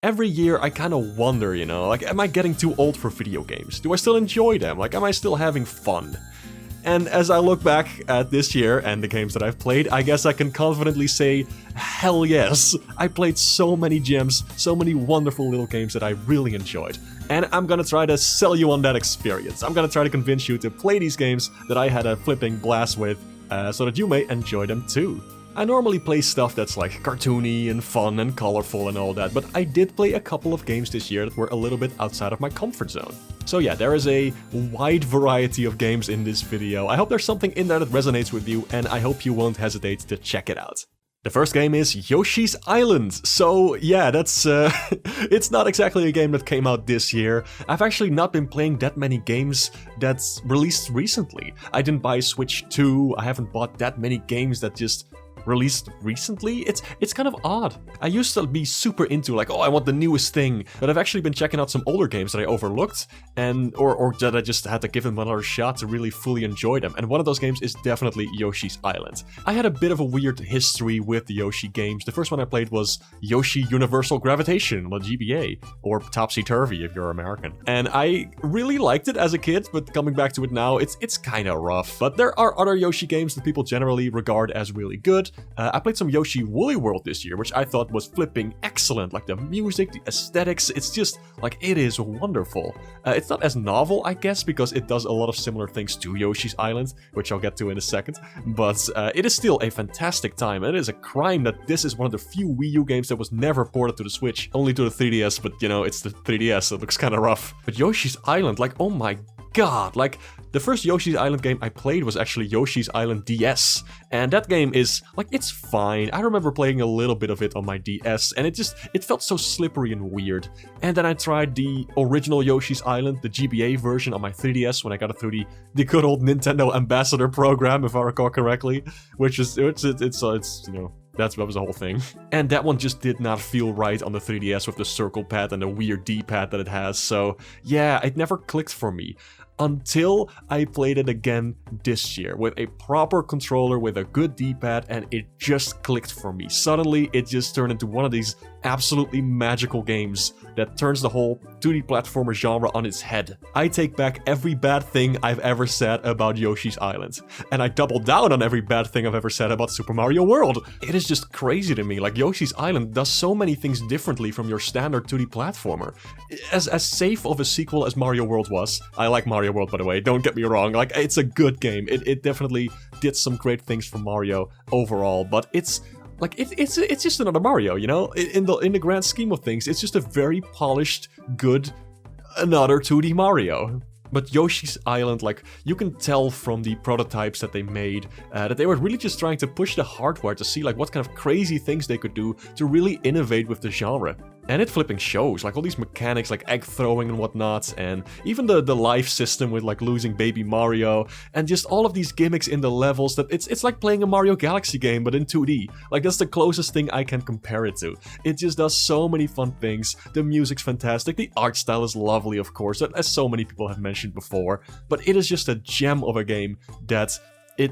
Every year I kind of wonder, you know, like, am I getting too old for video games? Do I still enjoy them? Like, am I still having fun? And as I look back at this year and the games that I've played, I guess I can confidently say, hell yes! I played so many gems, so many wonderful little games that I really enjoyed. And I'm gonna try to sell you on that experience. I'm gonna try to convince you to play these games that I had a flipping blast with, so that you may enjoy them too. I normally play stuff that's like cartoony and fun and colorful and all that, but I did play a couple of games this year that were a little bit outside of my comfort zone. So yeah, there is a wide variety of games in this video. I hope there's something in there that resonates with you, and I hope you won't hesitate to check it out. The first game is Yoshi's Island. So yeah, that's it's not exactly a game that came out this year. I've actually not been playing that many games that's released recently. I didn't buy Switch 2, I haven't bought that many games that just released recently. It's kind of odd. I used to be super into like, oh, I want the newest thing, but I've actually been checking out some older games that I overlooked and or that I just had to give them another shot to really fully enjoy them. And one of those games is definitely Yoshi's Island. I had a bit of a weird history with the Yoshi games. The first one I played was Yoshi Universal Gravitation, or GBA, or Topsy Turvy if you're American. And I really liked it as a kid, but coming back to it now, it's kind of rough. But there are other Yoshi games that people generally regard as really good. I played some Yoshi Woolly World this year, which I thought was flipping excellent. Like the music, the aesthetics, it's just like, it is wonderful. It's not as novel, I guess, because it does a lot of similar things to Yoshi's Island, which I'll get to in a second. But it is still a fantastic time, and it is a crime that this is one of the few Wii U games that was never ported to the Switch, only to the 3DS, but you know, it's the 3DS, so it looks kind of rough. But Yoshi's Island, like, oh my god, like, the first Yoshi's Island game I played was actually Yoshi's Island DS, and that game is, like, it's fine. I remember playing a little bit of it on my DS, and it felt so slippery and weird. And then I tried the original Yoshi's Island, the GBA version, on my 3DS when I got it through the good old Nintendo Ambassador program, if I recall correctly, which is, it's you know, that was the whole thing. And that one just did not feel right on the 3DS with the circle pad and the weird D-pad that it has, so yeah, it never clicked for me. Until I played it again this year with a proper controller with a good D-pad, and it just clicked for me. Suddenly, it just turned into one of these absolutely magical games that turns the whole 2D platformer genre on its head. I take back every bad thing I've ever said about Yoshi's Island, and I double down on every bad thing I've ever said about Super Mario World. It is just crazy to me, like Yoshi's Island does so many things differently from your standard 2D platformer. As safe of a sequel as Mario World was, I like Mario World, by the way, don't get me wrong, like, it's a good game. It definitely did some great things for Mario overall, but it's like, it's just another Mario, you know? In the grand scheme of things, it's just a very polished, good, another 2D Mario. But Yoshi's Island, like, you can tell from the prototypes that they made that they were really just trying to push the hardware to see like what kind of crazy things they could do to really innovate with the genre. And it flipping shows, like all these mechanics like egg throwing and whatnot, and even the life system with like losing baby Mario, and just all of these gimmicks in the levels that it's like playing a Mario Galaxy game but in 2D. Like, that's the closest thing I can compare it to. It just does so many fun things. The music's fantastic, the art style is lovely, of course, as so many people have mentioned before, but it is just a gem of a game that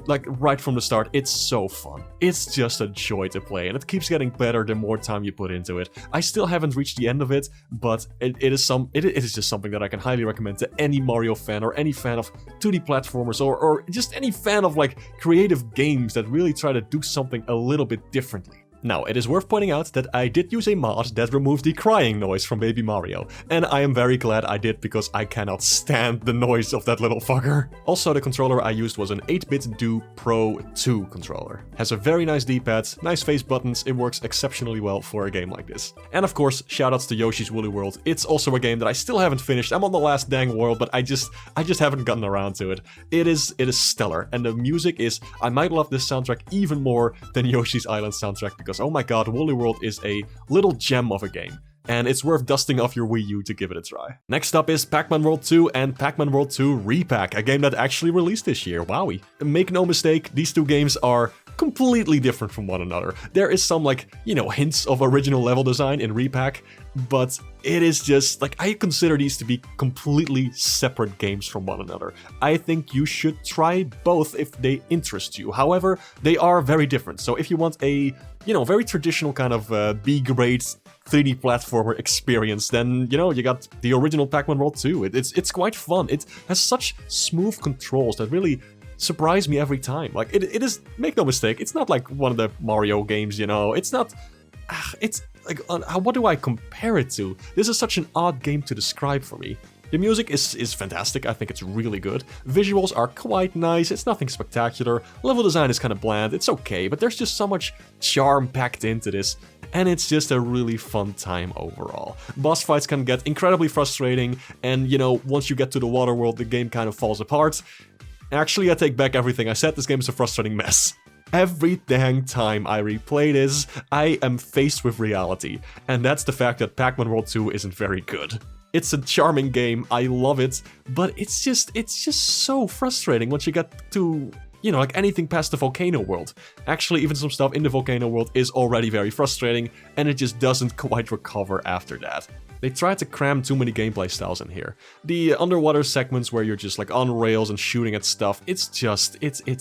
like, right from the start, it's so fun. It's just a joy to play, and it keeps getting better the more time you put into it. I still haven't reached the end of it, but it is just something that I can highly recommend to any Mario fan, or any fan of 2D platformers, or just any fan of, like, creative games that really try to do something a little bit differently. Now, it is worth pointing out that I did use a mod that removed the crying noise from Baby Mario, and I am very glad I did, because I cannot stand the noise of that little fucker. Also, the controller I used was an 8-bit Do Pro 2 controller. Has a very nice D-pad, nice face buttons, it works exceptionally well for a game like this. And of course, shoutouts to Yoshi's Woolly World. It's also a game that I still haven't finished. I'm on the last dang world, but I just haven't gotten around to it. It is stellar, and the music is, I might love this soundtrack even more than Yoshi's Island soundtrack, because oh my god, Woolly World is a little gem of a game, and it's worth dusting off your Wii U to give it a try. Next up is Pac-Man World 2 and Pac-Man World 2 re-pac, a game that actually released this year, wowie. Make no mistake, these two games are completely different from one another. There is some, like, you know, hints of original level design in re-pac, but it is just, like, I consider these to be completely separate games from one another. I think you should try both if they interest you. However, they are very different, so if you want a, you know, very traditional kind of B-grade 3D platformer experience, then, you know, you got the original Pac-Man World 2. It's quite fun. It has such smooth controls that really surprise me every time. Like, it is, make no mistake, it's not like one of the Mario games, you know, it's not, it's like, what do I compare it to? This is such an odd game to describe for me. The music is fantastic, I think it's really good. Visuals are quite nice, it's nothing spectacular. Level design is kind of bland, it's okay, but there's just so much charm packed into this. And it's just a really fun time overall. Boss fights can get incredibly frustrating, and you know, once you get to the water world, the game kind of falls apart. Actually, I take back everything I said, this game is a frustrating mess. Every dang time I replay this, I am faced with reality, and that's the fact that Pac-Man World 2 isn't very good. It's a charming game, I love it, but it's just so frustrating once you get to, you know, like anything past the volcano world. Actually, even some stuff in the volcano world is already very frustrating, and it just doesn't quite recover after that. They tried to cram too many gameplay styles in here. The underwater segments where you're just like on rails and shooting at stuff, it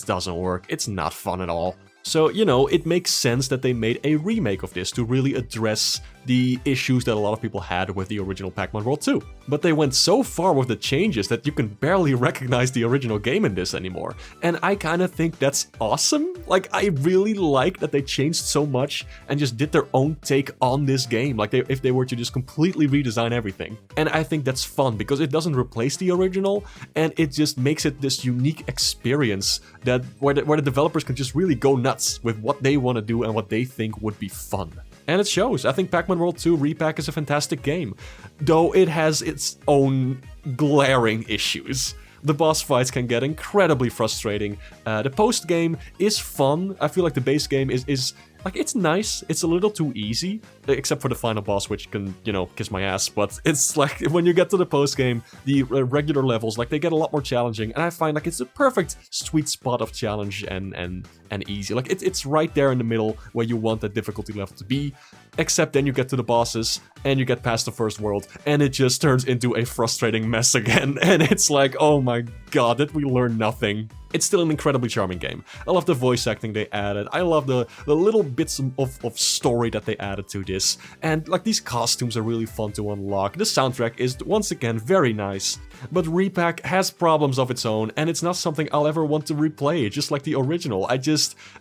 doesn't work. It's not fun at all. So, you know, it makes sense that they made a remake of this to really address the issues that a lot of people had with the original Pac-Man World 2. But they went so far with the changes that you can barely recognize the original game in this anymore. And I kind of think that's awesome. Like, I really like that they changed so much and just did their own take on this game. Like, if they were to just completely redesign everything. And I think that's fun because it doesn't replace the original, and it just makes it this unique experience that where the developers can just really go nuts with what they want to do and what they think would be fun. And it shows. I think Pac-Man World 2 re-pac is a fantastic game, though it has its own glaring issues. The boss fights can get incredibly frustrating. The post-game is fun. I feel like the base game is like, it's nice. It's a little too easy, except for the final boss, which can, you know, kiss my ass. But it's like, when you get to the post-game, the regular levels, like, they get a lot more challenging. And I find, like, it's a perfect sweet spot of challenge and easy. Like, it's right there in the middle where you want that difficulty level to be. Except then you get to the bosses, and you get past the first world, and it just turns into a frustrating mess again. And it's like, oh my god, did we learn nothing? It's still an incredibly charming game. I love the voice acting they added. I love the little bits of story that they added to this. And like, these costumes are really fun to unlock. The soundtrack is once again very nice. But re-pac has problems of its own, and it's not something I'll ever want to replay, just like the original.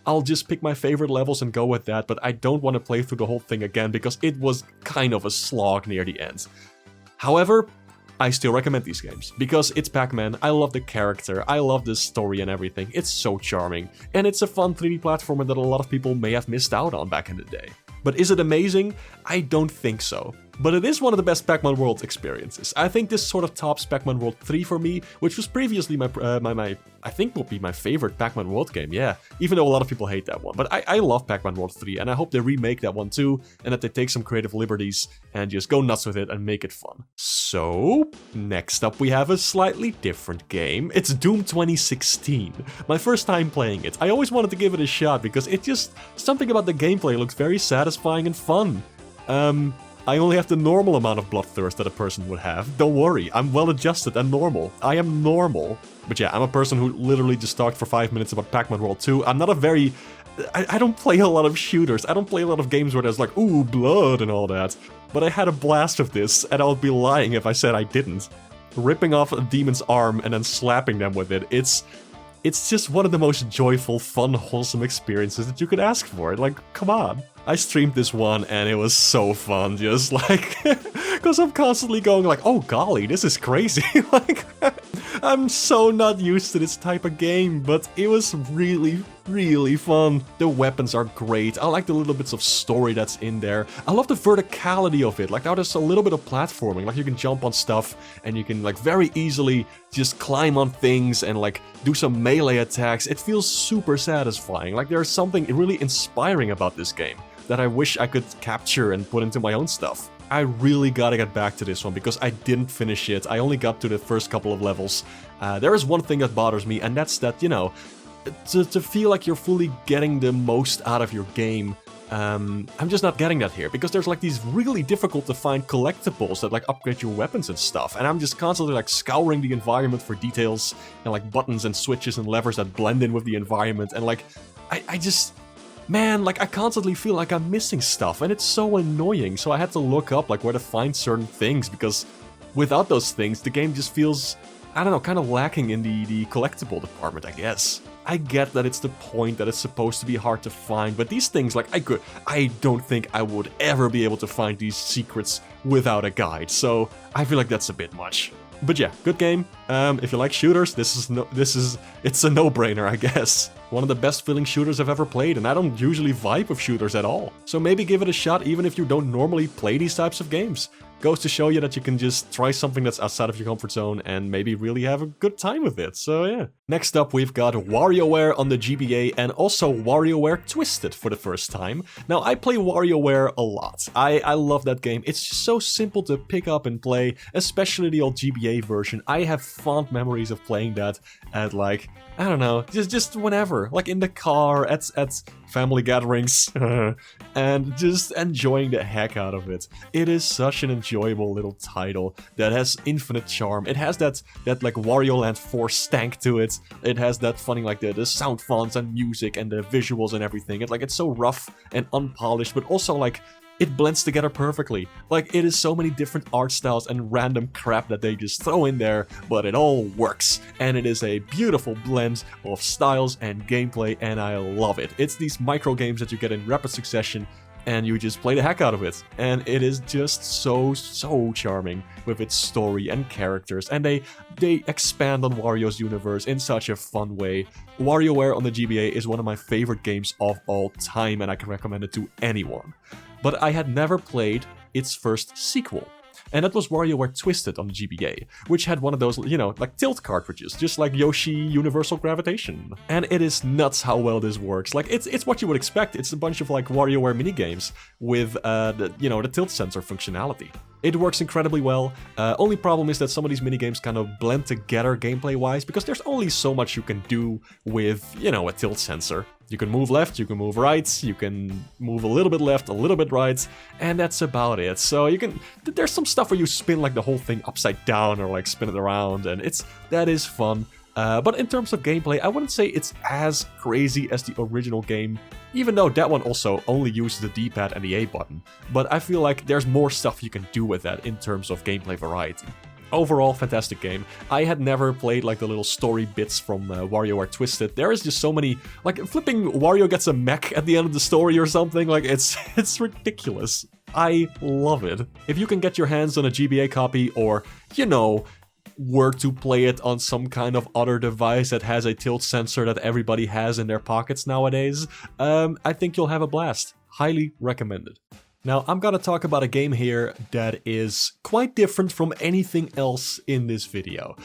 I'll just pick my favorite levels and go with that, but I don't want to play through the whole thing again because it was kind of a slog near the end. However, I still recommend these games, because it's Pac-Man, I love the character, I love the story and everything, it's so charming, and it's a fun 3D platformer that a lot of people may have missed out on back in the day. But is it amazing? I don't think so. But it is one of the best Pac-Man World experiences. I think this sort of tops Pac-Man World 3 for me, which was previously I think will be my favorite Pac-Man World game, yeah. Even though a lot of people hate that one. But I love Pac-Man World 3, and I hope they remake that one too, and that they take some creative liberties and just go nuts with it and make it fun. So, next up we have a slightly different game. It's Doom 2016. My first time playing it. I always wanted to give it a shot because it just, something about the gameplay looks very satisfying and fun. I only have the normal amount of bloodthirst that a person would have. Don't worry, I'm well adjusted and normal. I am normal. But yeah, I'm a person who literally just talked for 5 minutes about Pac-Man World 2. I'm not a very... I don't play a lot of shooters. I don't play a lot of games where there's like, ooh, blood and all that. But I had a blast with this, and I would be lying if I said I didn't. Ripping off a demon's arm and then slapping them with it, it's just one of the most joyful, fun, wholesome experiences that you could ask for. Like, come on. I streamed this one and it was so fun, just like, because I'm constantly going like, oh golly, this is crazy. Like, I'm so not used to this type of game, but it was really, really fun. The weapons are great. I like the little bits of story that's in there. I love the verticality of it. Like, now there's a little bit of platforming. Like, you can jump on stuff and you can like very easily just climb on things and like do some melee attacks. It feels super satisfying. Like, there's something really inspiring about this game that I wish I could capture and put into my own stuff. I really gotta get back to this one because I didn't finish it. I only got to the first couple of levels. There is one thing that bothers me, and that's that, you know, to feel like you're fully getting the most out of your game, I'm just not getting that here, because there's like these really difficult to find collectibles that like upgrade your weapons and stuff, and I'm just constantly like scouring the environment for details and like buttons and switches and levers that blend in with the environment, and like, man, like I constantly feel like I'm missing stuff, and it's so annoying. So I had to look up like where to find certain things, because without those things, the game just feels, I don't know, kind of lacking in the collectible department, I guess. I get that it's the point that it's supposed to be hard to find, but these things, like, I don't think I would ever be able to find these secrets without a guide, so I feel like that's a bit much. But yeah, good game. If you like shooters, it's a no-brainer, I guess. One of the best feeling shooters I've ever played, and I don't usually vibe with shooters at all. So maybe give it a shot even if you don't normally play these types of games. Goes to show you that you can just try something that's outside of your comfort zone and maybe really have a good time with it, so yeah. Next up, we've got WarioWare on the GBA and also WarioWare Twisted for the first time. Now, I play WarioWare a lot. I love that game. It's just so simple to pick up and play, especially the old GBA version. I have fond memories of playing that at, like, I don't know, just whenever, like in the car, at family gatherings, and just enjoying the heck out of it. It is such an enjoyable little title that has infinite charm. It has that like Wario Land 4 stank to it. It has that funny, like the sound fonts and music and the visuals and everything. It's so rough and unpolished, but also like it blends together perfectly. Like, it is so many different art styles and random crap that they just throw in there, but it all works. And it is a beautiful blend of styles and gameplay, and I love it. It's these micro games that you get in rapid succession, and you just play the heck out of it. And it is just so charming with its story and characters, and they expand on Wario's universe in such a fun way. WarioWare on the GBA is one of my favorite games of all time, and I can recommend it to anyone. But I had never played its first sequel, and that was WarioWare Twisted on the GBA, which had one of those, you know, like tilt cartridges, just like Yoshi Universal Gravitation. And it is nuts how well this works. Like, it's what you would expect. It's a bunch of like WarioWare minigames with the tilt sensor functionality. It works incredibly well. Only problem is that some of these minigames kind of blend together gameplay-wise, because there's only so much you can do with, you know, a tilt sensor. You can move left, you can move right, you can move a little bit left, a little bit right, and that's about it. So there's some stuff where you spin like the whole thing upside down or like spin it around, and that is fun. But in terms of gameplay, I wouldn't say it's as crazy as the original game, even though that one also only uses the D-pad and the A button. But I feel like there's more stuff you can do with that in terms of gameplay variety. Overall, fantastic game. I had never played like the little story bits from WarioWare Twisted. There is just so many, like flipping Wario gets a mech at the end of the story or something. Like it's ridiculous. I love it. If you can get your hands on a GBA copy, or, you know, were to play it on some kind of other device that has a tilt sensor that everybody has in their pockets nowadays, I think you'll have a blast. Highly recommended. Now, I'm gonna talk about a game here that is quite different from anything else in this video.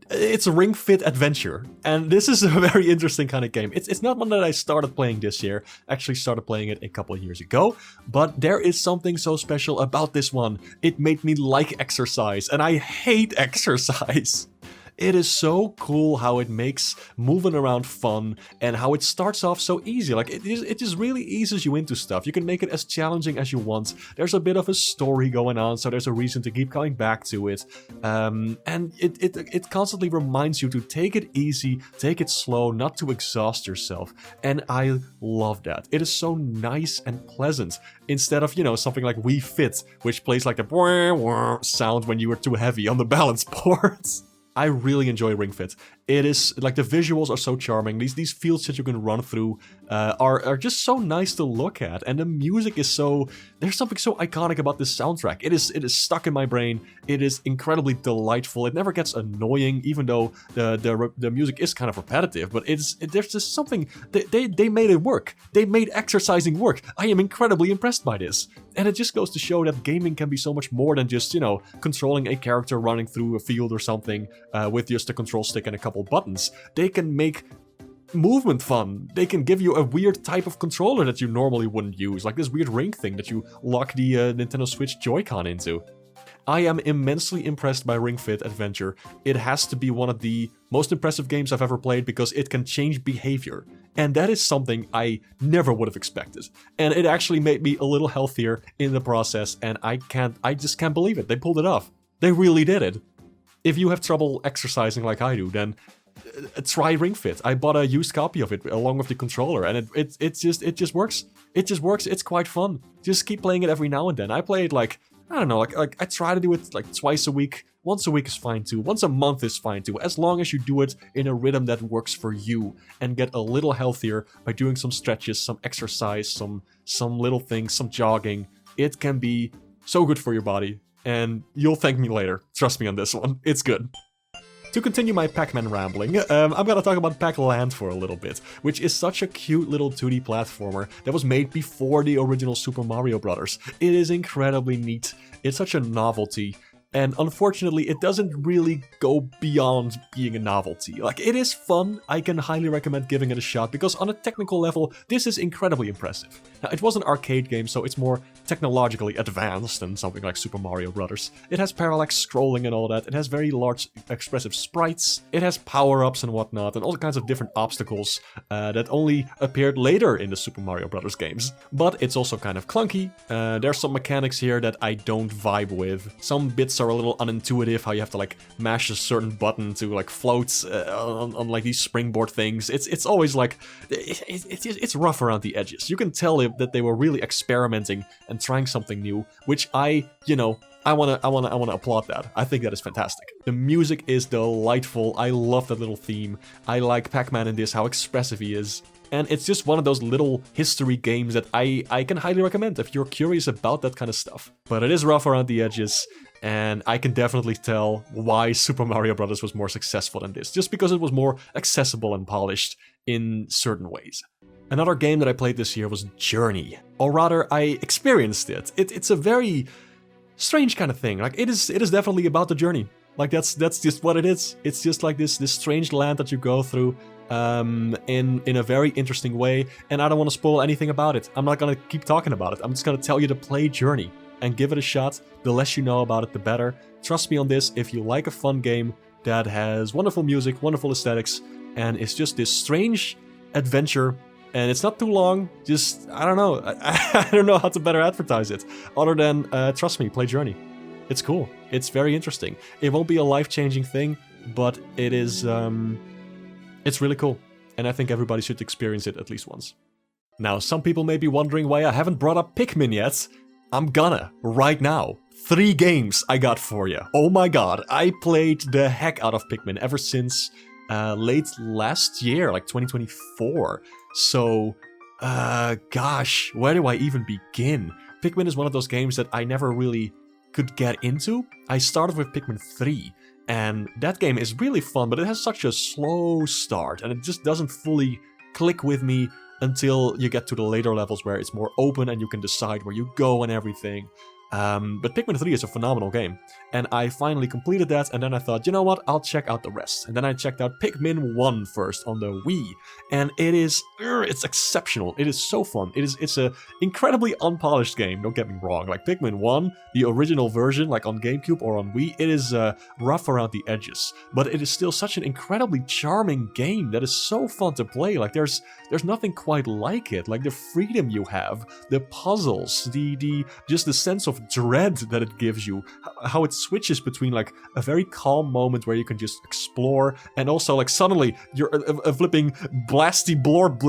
It's Ring Fit Adventure, and this is a very interesting kind of game. It's not one that I started playing this year. I actually started playing it a couple of years ago, but there is something so special about this one. It made me like exercise, and I hate exercise. It is so cool how it makes moving around fun, and how it starts off so easy. Like, it just really eases you into stuff. You can make it as challenging as you want. There's a bit of a story going on, so there's a reason to keep coming back to it. And it constantly reminds you to take it easy, take it slow, not to exhaust yourself. And I love that. It is so nice and pleasant, instead of, you know, something like Wii Fit, which plays like the sound when you are too heavy on the balance boards. I really enjoy Ring Fit. It is, like, the visuals are so charming. These fields that you can run through are just so nice to look at. And the music is so, there's something so iconic about this soundtrack. It is stuck in my brain. It is incredibly delightful. It never gets annoying, even though the music is kind of repetitive. But there's just something, they made it work. They made exercising work. I am incredibly impressed by this. And it just goes to show that gaming can be so much more than just, you know, controlling a character running through a field or something with just a control stick and a couple buttons. They can make movement fun. They can give you a weird type of controller that you normally wouldn't use, like this weird ring thing that you lock the Nintendo Switch Joy-Con into. I am immensely impressed by Ring Fit Adventure. It has to be one of the most impressive games I've ever played because it can change behavior. And that is something I never would have expected. And it actually made me a little healthier in the process, and I just can't believe it. They pulled it off. They really did it. If you have trouble exercising like I do, then try Ring Fit. I bought a used copy of it along with the controller, and it just works. It just works. It's quite fun. Just keep playing it every now and then. I play it like, I don't know, like I try to do it like twice a week. Once a week is fine too. Once a month is fine too. As long as you do it in a rhythm that works for you and get a little healthier by doing some stretches, some exercise, some little things, some jogging. It can be so good for your body. And you'll thank me later. Trust me on this one. It's good. To continue my Pac-Man rambling, I'm gonna talk about Pac-Land for a little bit, which is such a cute little 2D platformer that was made before the original Super Mario Bros. It is incredibly neat. It's such a novelty. And unfortunately, it doesn't really go beyond being a novelty. Like, it is fun. I can highly recommend giving it a shot, because on a technical level, this is incredibly impressive. Now, it was an arcade game, so it's more technologically advanced than something like Super Mario Bros. It has parallax scrolling and all that. It has very large, expressive sprites. It has power-ups and whatnot, and all kinds of different obstacles that only appeared later in the Super Mario Bros. Games. But it's also kind of clunky. There's some mechanics here that I don't vibe with. Some bits are a little unintuitive, how you have to like mash a certain button to like float on like these springboard things. It's always like it's rough around the edges. You can tell that they were really experimenting and trying something new, which I wanna applaud that. I think that is fantastic. The music is delightful. I love that little theme. I like Pac-Man in this, how expressive he is. And it's just one of those little history games that I can highly recommend if you're curious about that kind of stuff. But it is rough around the edges, and I can definitely tell why Super Mario Bros. Was more successful than this, just because it was more accessible and polished in certain ways. Another game that I played this year was Journey, or rather, I experienced it. It's a very strange kind of thing. Like, it is definitely about the journey. Like, that's just what it is. It's just like this strange land that you go through in a very interesting way, and I don't want to spoil anything about it. I'm not gonna keep talking about it. I'm just gonna tell you to play Journey and give it a shot. The less you know about it, the better. Trust me on this, if you like a fun game that has wonderful music, wonderful aesthetics, and it's just this strange adventure, and it's not too long, just, I don't know, I don't know how to better advertise it, other than, trust me, play Journey. It's cool. It's very interesting. It won't be a life-changing thing, but it is, it's really cool, and I think everybody should experience it at least once. Now, some people may be wondering why I haven't brought up Pikmin yet. I'm gonna, right now. 3 games I got for you. Oh my god, I played the heck out of Pikmin ever since late last year, like 2024. So, gosh, where do I even begin? Pikmin is one of those games that I never really could get into. I started with Pikmin 3. And that game is really fun, but it has such a slow start, and it just doesn't fully click with me until you get to the later levels where it's more open and you can decide where you go and everything. But Pikmin 3 is a phenomenal game, and I finally completed that, and then I thought, you know what, I'll check out the rest. And then I checked out Pikmin 1 first on the Wii, and it's exceptional. It is so fun. It's a incredibly unpolished game, don't get me wrong. Like Pikmin 1, the original version, like on GameCube or on Wii, it is rough around the edges, but it is still such an incredibly charming game that is so fun to play. Like there's nothing quite like it. Like the freedom you have, the puzzles, just the sense of dread that it gives you, how it switches between like a very calm moment where you can just explore, and also like suddenly you're a flipping blasty blorb.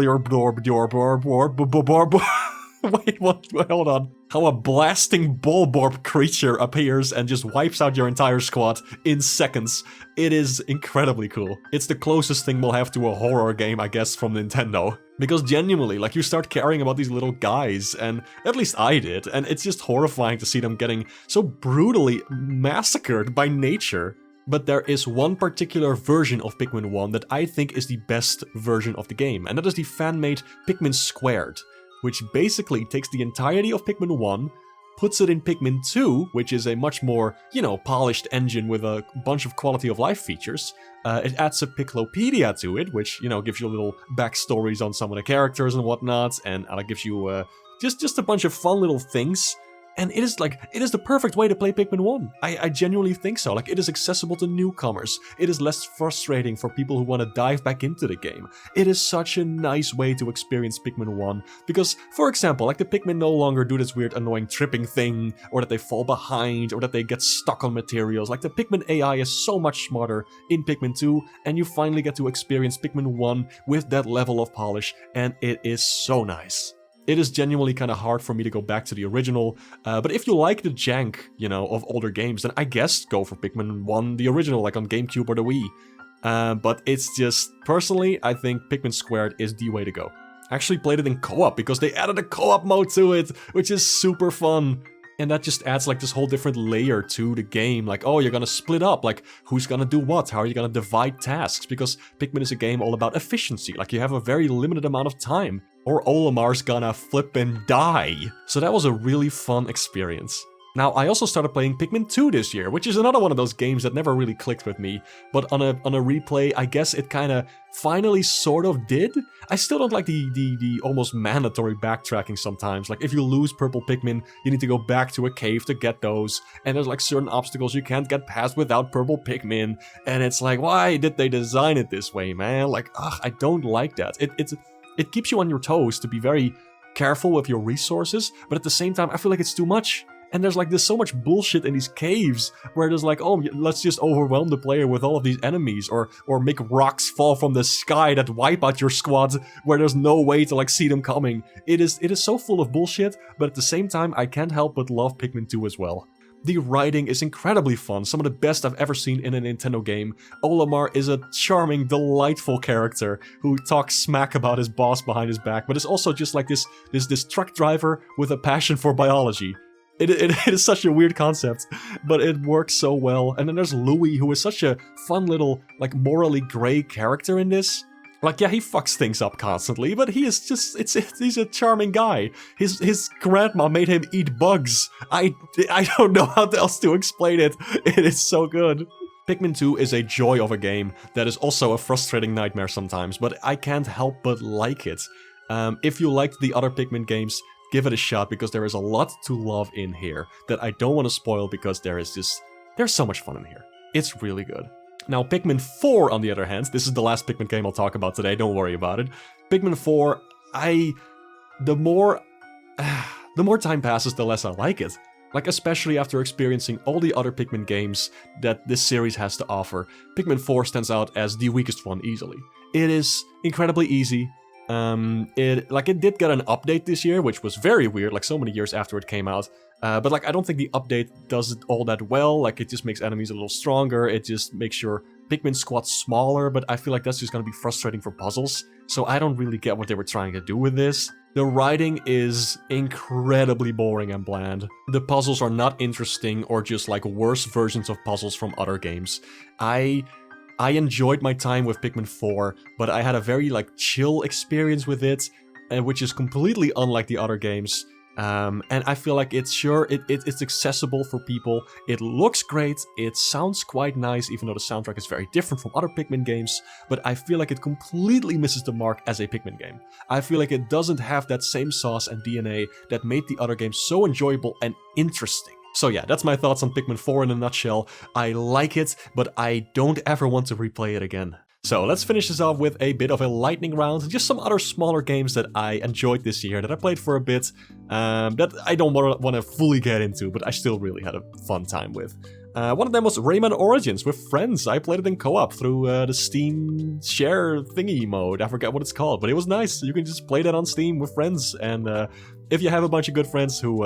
Wait, what? Wait, hold on. How a blasting Bulborb creature appears and just wipes out your entire squad in seconds. It is incredibly cool. It's the closest thing we'll have to a horror game, I guess, from Nintendo. Because genuinely, like, you start caring about these little guys, and at least I did, and it's just horrifying to see them getting so brutally massacred by nature. But there is one particular version of Pikmin 1 that I think is the best version of the game, and that is the fan-made Pikmin Squared, which basically takes the entirety of Pikmin 1, puts it in Pikmin 2, which is a much more, polished engine with a bunch of quality of life features. It adds a Piclopedia to it, which, gives you little backstories on some of the characters and whatnot, and gives you just a bunch of fun little things. And it is the perfect way to play Pikmin 1. I genuinely think so. Like, it is accessible to newcomers. It is less frustrating for people who want to dive back into the game. It is such a nice way to experience Pikmin 1. Because, for example, like the Pikmin no longer do this weird annoying tripping thing, or that they fall behind, or that they get stuck on materials. Like, the Pikmin AI is so much smarter in Pikmin 2, and you finally get to experience Pikmin 1 with that level of polish, and it is so nice. It is genuinely kind of hard for me to go back to the original, but if you like the jank, of older games, then I guess go for Pikmin 1, the original, like on GameCube or the Wii. But it's just, personally, I think Pikmin Squared is the way to go. I actually played it in co-op because they added a co-op mode to it, which is super fun. And that just adds like this whole different layer to the game. Like, oh, you're gonna split up. Like, who's gonna do what? How are you gonna divide tasks? Because Pikmin is a game all about efficiency. Like, you have a very limited amount of time, or Olimar's gonna flip and die. So that was a really fun experience. Now, I also started playing Pikmin 2 this year, which is another one of those games that never really clicked with me. But on a replay, I guess it kind of finally sort of did. I still don't like the almost mandatory backtracking sometimes. Like, if you lose purple Pikmin, you need to go back to a cave to get those. And there's like certain obstacles you can't get past without purple Pikmin. And it's like, why did they design it this way, man? Like, ugh, I don't like that. It keeps you on your toes to be very careful with your resources, but at the same time, I feel like it's too much. And there's like this so much bullshit in these caves where there's like, oh, let's just overwhelm the player with all of these enemies, or make rocks fall from the sky that wipe out your squad where there's no way to like see them coming. It is so full of bullshit, but at the same time, I can't help but love Pikmin 2 as well. The writing is incredibly fun, some of the best I've ever seen in a Nintendo game. Olimar is a charming, delightful character who talks smack about his boss behind his back, but is also just like this truck driver with a passion for biology. It is such a weird concept, but it works so well. And then there's Louis, who is such a fun little, like, morally gray character in this. Like, yeah, he fucks things up constantly, but he is just, he's a charming guy. His grandma made him eat bugs. I don't know how else to explain it. It is so good. Pikmin 2 is a joy of a game that is also a frustrating nightmare sometimes, but I can't help but like it. If you liked the other Pikmin games, give it a shot, because there is a lot to love in here that I don't want to spoil, because there's so much fun in here. It's really good. Now, Pikmin 4, on the other hand, this is the last Pikmin game I'll talk about today, don't worry about it. Pikmin 4, the more time passes, the less I like it. Like, especially after experiencing all the other Pikmin games that this series has to offer, Pikmin 4 stands out as the weakest one easily. It is incredibly easy. It did get an update this year, which was very weird, like so many years after it came out. But like, I don't think the update does it all that well. Like, it just makes enemies a little stronger. It just makes your Pikmin squad smaller, but I feel like that's just gonna be frustrating for puzzles. So I don't really get what they were trying to do with this. The writing is incredibly boring and bland. The puzzles are not interesting, or just like worse versions of puzzles from other games. I enjoyed my time with Pikmin 4, but I had a very like chill experience with it, which is completely unlike the other games. And I feel like it's accessible for people. It looks great, it sounds quite nice, even though the soundtrack is very different from other Pikmin games, but I feel like it completely misses the mark as a Pikmin game. I feel like it doesn't have that same sauce and DNA that made the other games so enjoyable and interesting. So yeah, that's my thoughts on Pikmin 4 in a nutshell. I like it, but I don't ever want to replay it again. So let's finish this off with a bit of a lightning round, just some other smaller games that I enjoyed this year, that I played for a bit, that I don't want to fully get into, but I still really had a fun time with. One of them was Rayman Origins with friends. I played it in co-op through the Steam share thingy mode. I forget what it's called, but it was nice. You can just play that on Steam with friends, and if you have a bunch of good friends who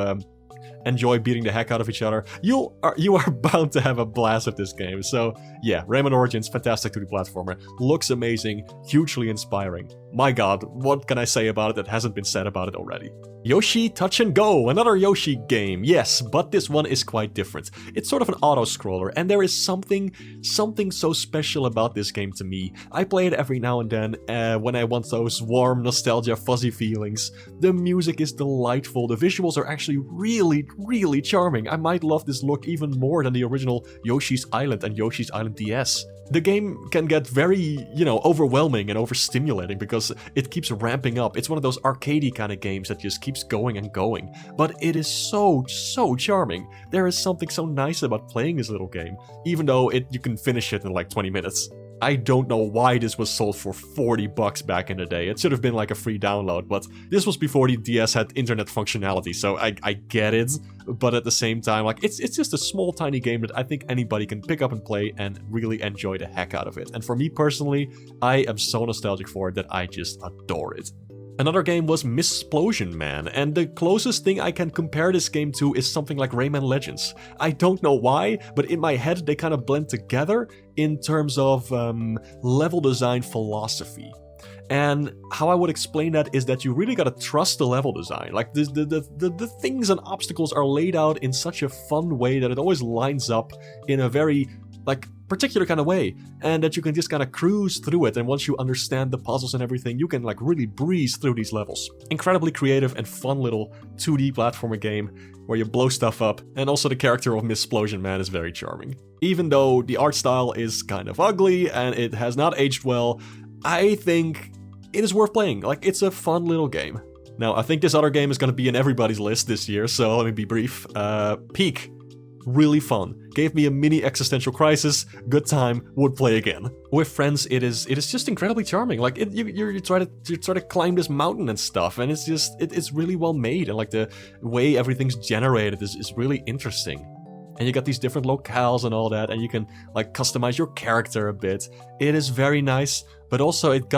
enjoy beating the heck out of each other, you are bound to have a blast with this game. So yeah, Rayman Origins, fantastic 2D platformer, looks amazing, hugely inspiring. My god, what can I say about it that hasn't been said about it already? Yoshi Touch and Go, another Yoshi game, yes, but this one is quite different. It's sort of an auto-scroller, and there is something so special about this game to me. I play it every now and then when I want those warm, nostalgia, fuzzy feelings. The music is delightful, the visuals are actually really charming. I might love this look even more than the original Yoshi's Island and Yoshi's Island DS. The game can get very, overwhelming and overstimulating, because because it keeps ramping up. It's one of those arcadey kind of games that just keeps going and going. But it is so charming. There is something so nice about playing this little game, even though you can finish it in like 20 minutes. I don't know why this was sold for $40 back in the day. It should have been like a free download, but this was before the DS had internet functionality, so I get it. But at the same time, like it's just a small tiny game that I think anybody can pick up and play and really enjoy the heck out of it. And for me personally, I am so nostalgic for it that I just adore it. Another game was Missplosion Man, and the closest thing I can compare this game to is something like Rayman Legends. I don't know why, but in my head they kind of blend together in terms of level design philosophy. And how I would explain that is that you really gotta trust the level design. Like the things and obstacles are laid out in such a fun way that it always lines up in a very particular kind of way, and that you can just kind of cruise through it, and once you understand the puzzles and everything, you can like really breeze through these levels. Incredibly creative and fun little 2D platformer game where you blow stuff up, and also the character of Missplosion Man is very charming. Even though the art style is kind of ugly and it has not aged well, I think it is worth playing. Like, it's a fun little game. Now, I think this other game is going to be in everybody's list this year, so let me be brief. Peak. Really fun. Gave me a mini existential crisis. Good time. Would play again. With friends, it is just incredibly charming. Like you try to climb this mountain and stuff, and it's really well made, and like the way everything's generated is really interesting. And you got these different locales and all that, and you can like customize your character a bit. It is very nice, but also it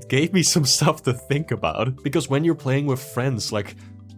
gave me some stuff to think about, because when you're playing with friends, like,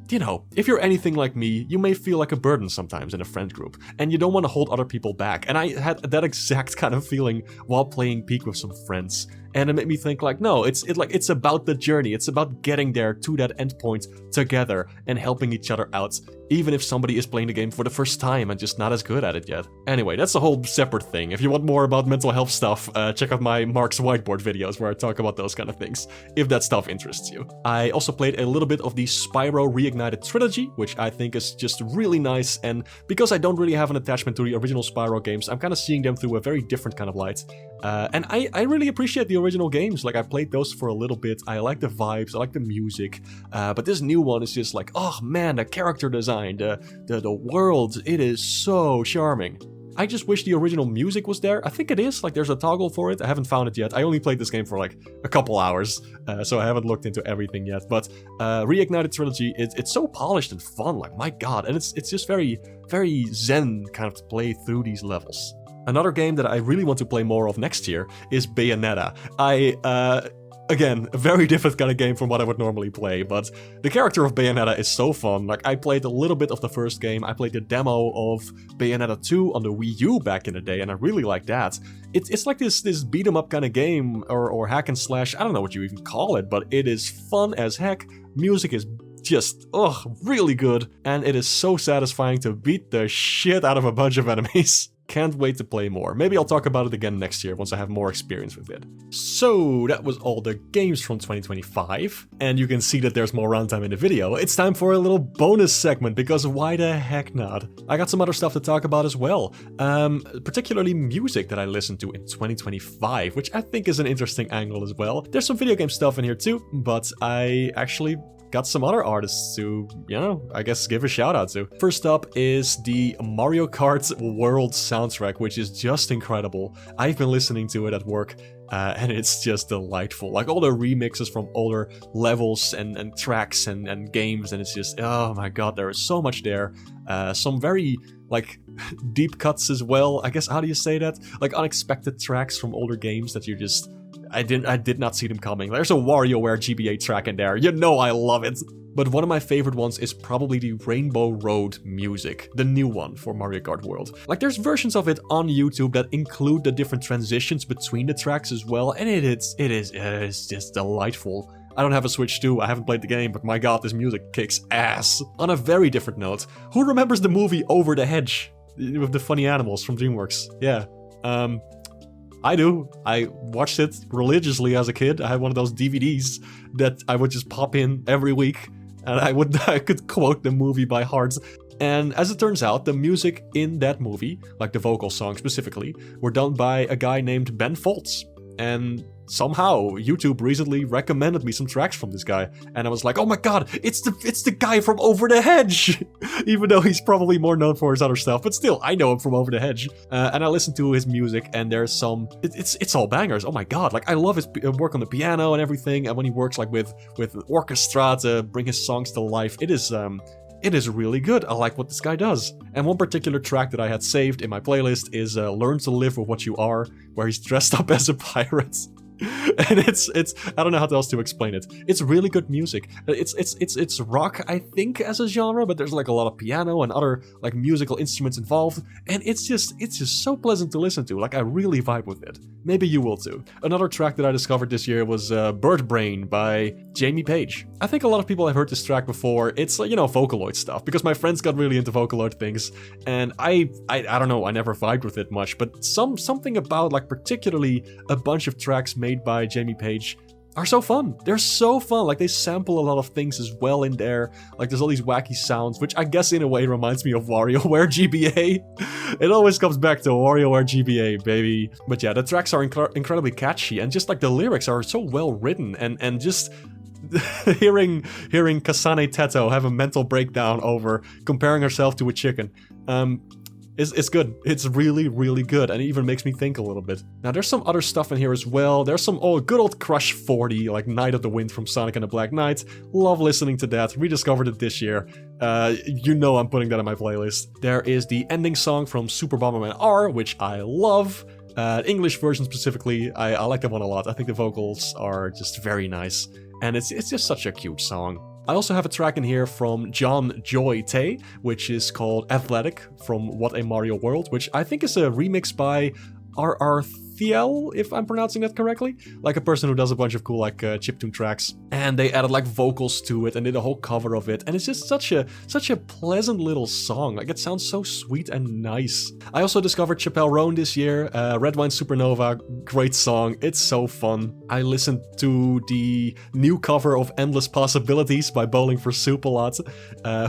you know, if you're anything like me, you may feel like a burden sometimes in a friend group, and you don't want to hold other people back. And I had that exact kind of feeling while playing Peak with some friends. And it made me think like, no, it's about the journey. It's about getting there to that end point together and helping each other out, even if somebody is playing the game for the first time and just not as good at it yet. Anyway, that's a whole separate thing. If you want more about mental health stuff, check out my Mark's Whiteboard videos where I talk about those kind of things, if that stuff interests you. I also played a little bit of the Spyro Reignited trilogy, which I think is just really nice, and because I don't really have an attachment to the original Spyro games, I'm kind of seeing them through a very different kind of light. And I really appreciate the original games. Like, I played those for a little bit. I like the vibes, I like the music, but this new one is just like, oh man, the character design, the world, it is so charming. I just wish the original music was there. I think it is, like there's a toggle for it. I haven't found it yet. I only played this game for like a couple hours, so I haven't looked into everything yet. But Reignited Trilogy, it's so polished and fun, like my god, and it's just very, very zen kind of to play through these levels. Another game that I really want to play more of next year is Bayonetta. Again, a very different kind of game from what I would normally play, but the character of Bayonetta is so fun. Like, I played a little bit of the first game, I played the demo of Bayonetta 2 on the Wii U back in the day, and I really like that. It's like this beat 'em up kind of game, or hack and slash, I don't know what you even call it, but it is fun as heck. Music is just, really good, and it is so satisfying to beat the shit out of a bunch of enemies. Can't wait to play more. Maybe I'll talk about it again next year once I have more experience with it. So that was all the games from 2025, and you can see that there's more runtime in the video. It's time for a little bonus segment, because why the heck not? I got some other stuff to talk about as well, particularly music that I listened to in 2025, which I think is an interesting angle as well. There's some video game stuff in here too, but I actually got some other artists to, I guess give a shout out to. First up is the Mario Kart World soundtrack, which is just incredible. I've been listening to it at work, and it's just delightful. Like, all the remixes from older levels and tracks and games, and it's just, oh my god, there is so much there. Some very, like, deep cuts as well. I guess, how do you say that? Like, unexpected tracks from older games that you just... I did not see them coming. There's a WarioWare GBA track in there. You know I love it. But one of my favorite ones is probably the Rainbow Road music, the new one for Mario Kart World. Like, there's versions of it on YouTube that include the different transitions between the tracks as well, and it is just delightful. I don't have a Switch 2, I haven't played the game, but my god, this music kicks ass. On a very different note, who remembers the movie Over the Hedge? With the funny animals from DreamWorks? Yeah. I do. I watched it religiously as a kid. I had one of those DVDs that I would just pop in every week, and I could quote the movie by heart. And as it turns out, the music in that movie, like the vocal song specifically, were done by a guy named Ben Folds. And somehow YouTube recently recommended me some tracks from this guy, and I was like, oh my god, it's the guy from Over the Hedge! Even though he's probably more known for his other stuff, but still, I know him from Over the Hedge. And I listened to his music, and there's some, it's all bangers. Oh my god, like I love his work on the piano and everything, and when he works like with orchestra to bring his songs to life, it is really good. I like what this guy does. And one particular track that I had saved in my playlist is Learn to Live With What You Are, where he's dressed up as a pirate. And it's I don't know how else to explain it. It's really good music. It's rock, I think, as a genre, but there's like a lot of piano and other like musical instruments involved, and it's just so pleasant to listen to. Like I really vibe with it. Maybe you will too. Another track that I discovered this year was Bird Brain by Jamie Page. I think a lot of people have heard this track before. It's like, you know, Vocaloid stuff, because my friends got really into Vocaloid things, and I don't know, I never vibed with it much, but something about like particularly a bunch of tracks made by Jamie Page are so fun. They're so fun. Like they sample a lot of things as well in there. Like there's all these wacky sounds, which I guess in a way reminds me of WarioWare GBA. It always comes back to WarioWare GBA, baby. But yeah, the tracks are incredibly catchy, and just like the lyrics are so well written, and just hearing Kasane Teto have a mental breakdown over comparing herself to a chicken. It's good. It's really, really good, and it even makes me think a little bit. Now, there's some other stuff in here as well. There's some good old Crush 40, like Night of the Wind from Sonic and the Black Knight. Love listening to that. Rediscovered it this year. You know I'm putting that on my playlist. There is the ending song from Super Bomberman R, which I love. English version specifically, I like that one a lot. I think the vocals are just very nice, and it's just such a cute song. I also have a track in here from John Joy Tay, which is called Athletic from What a Mario World, which I think is a remix by R.R. Thiel, if I'm pronouncing that correctly. Like a person who does a bunch of cool like chiptune tracks. And they added like vocals to it and did a whole cover of it. And it's just such a pleasant little song. Like it sounds so sweet and nice. I also discovered Chappelle Roan this year. Red Wine Supernova, great song. It's so fun. I listened to the new cover of Endless Possibilities by Bowling for Soup a lot.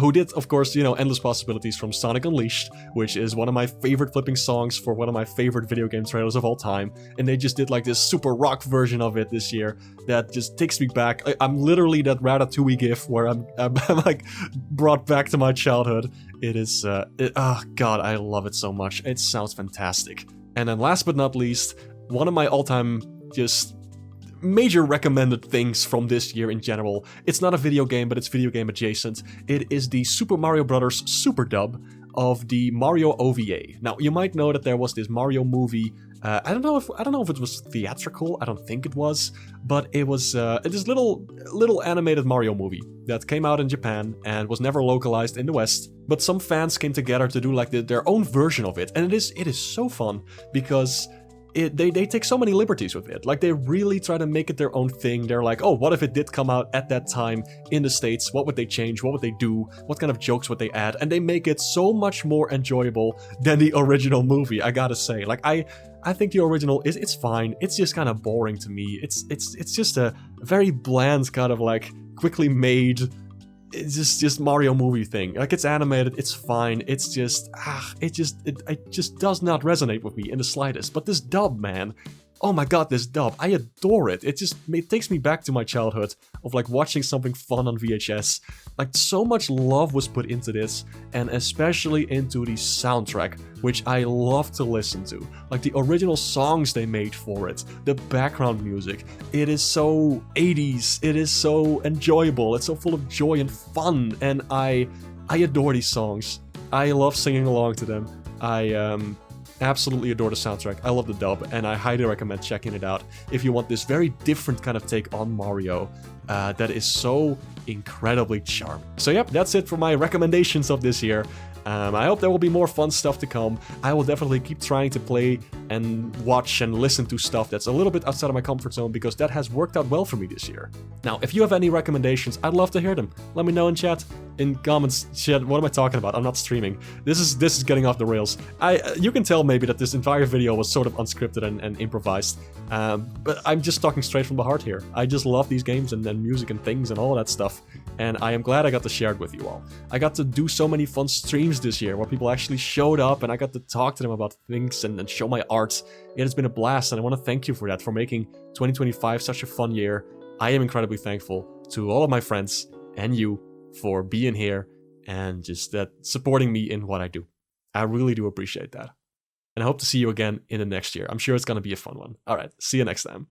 Who did, of course, you know, Endless Possibilities from Sonic Unleashed, which is one of my favorite flipping songs for one of my favorite video game trailers of all time. And they just did like this super rock version of it this year that just takes me back. I'm literally that Ratatouille gif where I'm like brought back to my childhood. It is, oh god, I love it so much. It sounds fantastic. And then last but not least, one of my all-time just major recommended things from this year in general. It's not a video game, but it's video game adjacent. It is the Super Mario Bros. Super dub of the Mario OVA. Now, you might know that there was this Mario movie. I don't know if it was theatrical. I don't think it was, but it was this little animated Mario movie that came out in Japan and was never localized in the West. But some fans came together to do like their own version of it, and it is so fun because they take so many liberties with it. Like they really try to make it their own thing. They're like, oh, what if it did come out at that time in the States? What would they change? What would they do? What kind of jokes would they add? And they make it so much more enjoyable than the original movie, I gotta say. Like I think the original it's fine. It's just kind of boring to me. It's just a very bland kind of like quickly made, it's just Mario movie thing. Like it's animated, it's fine. It's just it just does not resonate with me in the slightest. But this dub, man, oh my god, this dub, I adore it. It takes me back to my childhood of like watching something fun on VHS. Like so much love was put into this, and especially into the soundtrack, which I love to listen to. Like the original songs they made for it, the background music, it is so 80s, it is so enjoyable, it's so full of joy and fun, and I adore these songs. I love singing along to them. I absolutely adore the soundtrack. I love the dub, and I highly recommend checking it out if you want this very different kind of take on Mario that is so incredibly charming. So yep, that's it for my recommendations of this year. I hope there will be more fun stuff to come. I will definitely keep trying to play and watch and listen to stuff that's a little bit outside of my comfort zone, because that has worked out well for me this year. Now, if you have any recommendations, I'd love to hear them. Let me know in chat, in comments. Shit, what am I talking about? I'm not streaming. This is getting off the rails. You can tell maybe that this entire video was sort of unscripted and improvised, but I'm just talking straight from the heart here. I just love these games and music and things and all that stuff, and I am glad I got to share it with you all. I got to do so many fun streams games this year where people actually showed up and I got to talk to them about things and show my art. It has been a blast, and I want to thank you for that, for making 2025 such a fun year. I am incredibly thankful to all of my friends and you for being here and just supporting me in what I do. I really do appreciate that. And I hope to see you again in the next year. I'm sure it's going to be a fun one. All right, see you next time.